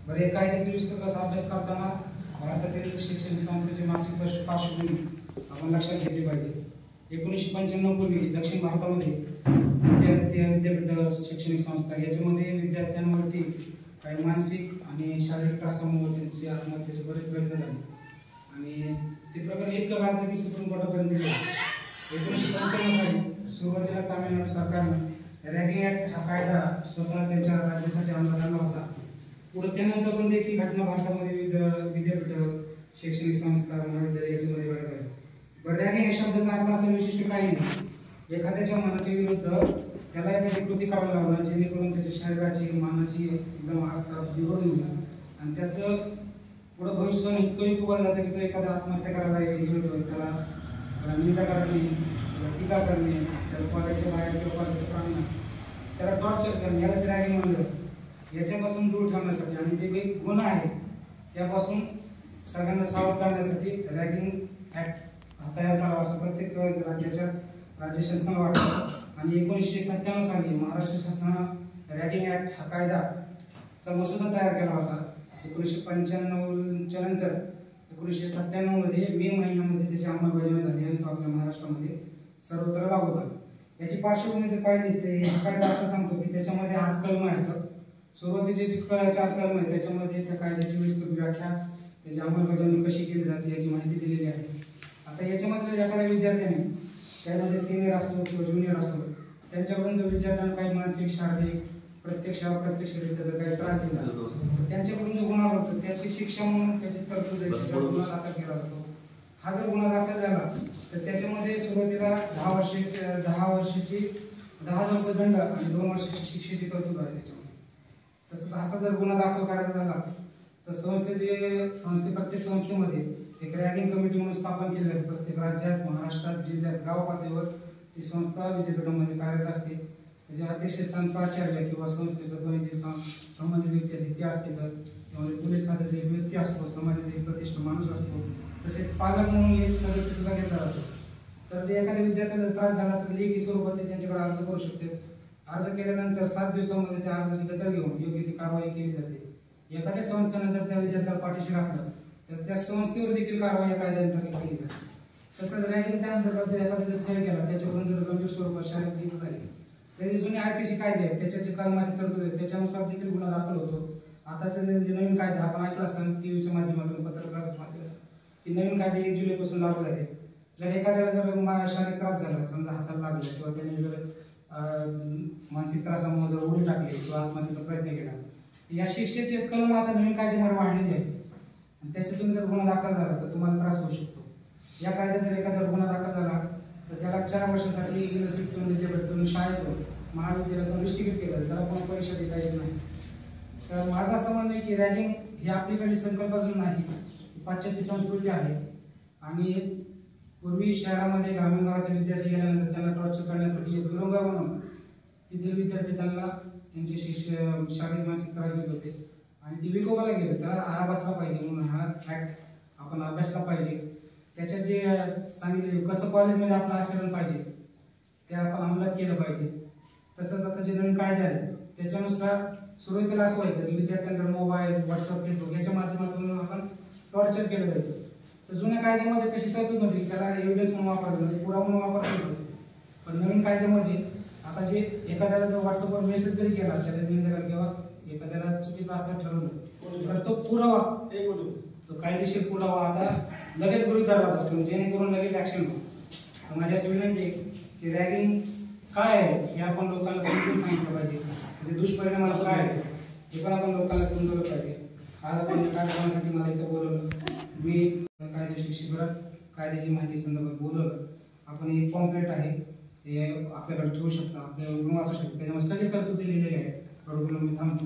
बरं, या कायद्याचा विस्तृत असा अभ्यास करताना भारतातील शैक्षणिक संस्थेची मानसिक पार्श्वभूमी आपण लक्षात घेतली पाहिजे. 1995 पूर्वी दक्षिण भारतामध्ये विद्यापीठ शैक्षणिक संस्था याच्यामध्ये विद्यार्थ्यांवरती काही मानसिक आणि शारीरिक त्रासामुळे त्यांची आत्महत्येचे बरेच प्रयत्न झाले आणि ते प्रकरण इतकं गाजलं की सुप्रीम कोर्टापर्यंत गेले. 1995 साली सुरुवातीला तामिळनाडू सरकारने रॅगिंग ऍक्ट हा कायदा स्वतः त्यांच्या राज्यासाठी अंमलात आणला होता. पुढे त्यानंतर पण देखील घटना भारतामध्ये विद्यापीठ शैक्षणिक संस्था महाविद्यालय याच्यामध्ये घडत आहे. बरं, रॅगिंग या शब्दाचा अर्थ असा विशिष्ट काही नाही. एखाद्याच्या मनाच्या विरुद्ध त्याला एखादी कृती करायला लावणं जेणेकरून त्याच्या शरीराची मानाची एकदम आस्था बिघडून येईल आणि त्याचं पुढं भविष्य इतकंही उभं जातं की तो एखादा आत्महत्या करायला येतो, त्याला निंदा करणे, त्याला टीका करणे, त्याला कॉलेजच्या बाहेर किंवा कॉलेजच्या प्रांगणात त्याला टॉर्चर करणे, यालाच रॅगिंग म्हणलं. याच्यापासून दूर ठेवण्यासाठी आणि ते काही गुन्हा आहे त्यापासून सगळ्यांना सावध करण्यासाठी रॅगिंग ऍक्ट तयार करावा असं प्रत्येक राज्याच्या राज्यशासनाला वाटतं. आणि 1997 साली महाराष्ट्र शासनानं रॅगिंग ऍक्ट हा कायदाचा मसुदा तयार केला होता. 1995च्या नंतर 1997 मध्ये मे महिन्यामध्ये त्याची अंमलबजावणी झाली आणि तो आपल्या महाराष्ट्रामध्ये सर्वत्र लागू झाला. याची पार्श्वभूमी जर पाहिली तर हा कायदा असं सांगतो की त्याच्यामध्ये 8 कलम आहेत. सुरुवातीचे जे 4 कलम आहेत त्याच्यामध्ये त्या कायद्याची विस्तृत व्याख्या, त्याची अंमलबजावणी कशी केली जाते याची माहिती दिलेली आहे. आता याच्यामध्ये एखाद्या विद्यार्थ्याने त्यामध्ये सिनियर असो किंवा ज्युनियर असो त्यांच्याकडून जर विद्यार्थ्यांना काही मानसिक शारीरिक प्रत्यक्ष अप्रत्यक्षरित्या जर काही त्रास दिला त्यांच्याकडून जो गुन्हा होतो त्याची शिक्षा म्हणून त्याची तरतूद गुन्हा दाखल केला जातो. हा जर गुन्हा दाखल झाला तर त्याच्यामध्ये सुरुवातीला 10 वर्षाची 10,000 रुपये दंड आणि 2 वर्षाची शिक्षेची तरतूद आहे त्याच्यामध्ये. तसंच असा जर गुन्हा दाखल करायचा झाला तर प्रत्येक संस्थेमध्ये एक रॅगिंग कमिटी म्हणून स्थापन केली आहे. प्रत्येक राज्यात, महाराष्ट्रात, जिल्ह्यात, गाव पातळीवर ती संस्था विद्यापीठामध्ये कार्यरत असते. त्याचे अध्यक्षस्थान प्राचार्य किंवा संस्थेचं कोणी जे संबंधित व्यक्ती असते ते असते. तर त्यामध्ये पोलीस खात्याचा एक व्यक्ती असतो, समाजाचा एक प्रतिष्ठित माणूस असतो, तसेच पालक म्हणून एक सदस्य सुद्धा घेतला जातो. तर ते एखाद्या विद्यार्थ्याला त्रास झाला तर लेखी स्वरूपात ते त्यांच्याकडे अर्ज करू शकते. अर्ज केल्यानंतर 7 दिवसामध्ये त्या अर्जाची दखल घेऊन योग्य ती कारवाई केली जाते. एखाद्या संस्थेने जर त्या विद्यार्थ्याला पाठीशी घातलं तर त्या संस्थेवर देखील कारवाई या कायद्याअंतर्गत केली जाते. तसंच रॅगिंगच्या अंतर्गत जर एखाद्या छळ केला त्याच्याकडून जर गंभीर स्वरूपात शारीरिक इजा झाली तरी जुने IPC कायदे आहेत त्याच्या जे कलमाची तरतूद आहे त्याच्यानुसार देखील गुन्हा दाखल होतो. आताचा जे नवीन कायदा आपण ऐकला असाल टीव्हीच्या माध्यमातून, पत्रकाराच्या माध्यमातून, की नवीन कायदे 1 जुलैपासून लागू झाले. जर एखाद्याला जर शारीरिक त्रास झाला, समजा हाताला लागला किंवा त्याने जर मानसिक त्रासामुळे जर उडी टाकली किंवा आत्महत्येचा प्रयत्न केला, या शिक्षेचे कलम आता नवीन कायद्यामध्ये वाढलेले आहेत आणि त्याच्यातून जर गुन्हा दाखल झाला तर तुम्हाला त्रास होऊ शकतो. या कायद्यात जर एखादा गुन्हा दाखल झाला तर त्याला 4 वर्षासाठी युनिव्हर्सिटीतून, विद्यापीठातून, शाळेतून, महाविद्यालयातून रिस्ट्रिक्ट केलं, त्याला कोण परीक्षा देता येत नाही. तर माझं असं म्हणणं आहे की रॅगिंग ही आपलीकडली संकल्पना नाही, पाश्चात्य संस्कृती आहे आणि पूर्वी शहरामध्ये ग्रामीण भागातील विद्यार्थी गेल्यानंतर त्यांना टॉर्चर करण्यासाठी एक दुरंगा म्हणून तिथील विद्यार्थ्यांना त्यांचे शारीरिक मानसिक त्रास देत होते आणि ते विकोपाला गेले. त्याला आळा बसला पाहिजे म्हणून हा ऍक्ट आपण अभ्यासला पाहिजे. त्याच्यात जे सांगितले कसं कॉलेजमध्ये आपलं आचरण पाहिजे ते आपण अंमलात केलं पाहिजे. तसंच आता जे नवीन कायदे आले त्याच्यानुसार सुरुवातीला असं व्हायचं की विद्यार्थ्यांकडे मोबाईल, व्हॉट्सअप, फेसबुक याच्या माध्यमातून आपण टॉर्चर केलं जायचं. तर जुन्या कायद्यामध्ये तशी तरतूद नव्हती, त्याला एव्हिडन्स म्हणून वापरलं म्हणजे पुरावा म्हणून वापरले होते. पण नवीन कायद्यामध्ये आता जे एखाद्याला जर व्हॉट्सअपवर मेसेज जरी केला त्याला निंदा किंवा एखाद्याला चुकीचं असं ठरवलं तर तो पुरावा, तो कायदेशीर पुरावा आता लगेच गृहीत धरला जातो जेणेकरून लगेच ऍक्शन होतो. माझी अशी विनंती आहे की रॅगिंग काय आहे हे आपण लोकांना समजून सांगितलं पाहिजे, त्याचे दुष्परिणाम काय आहे हे पण आपण लोकांना समजवलं पाहिजे. आज आपण कार्यक्रमासाठी मला इथं बोलवलं, मी कायदेशीर शिबिरात कायद्याची माहिती संदर्भात बोलवलं. आपण एक पॉम्पलेट आहे हे आपल्याकडे ठेवू शकता, आपल्याला वाचू शकतो, त्याच्यामध्ये सगळे तरतूद दिलेले आहेत. मी थांबतो.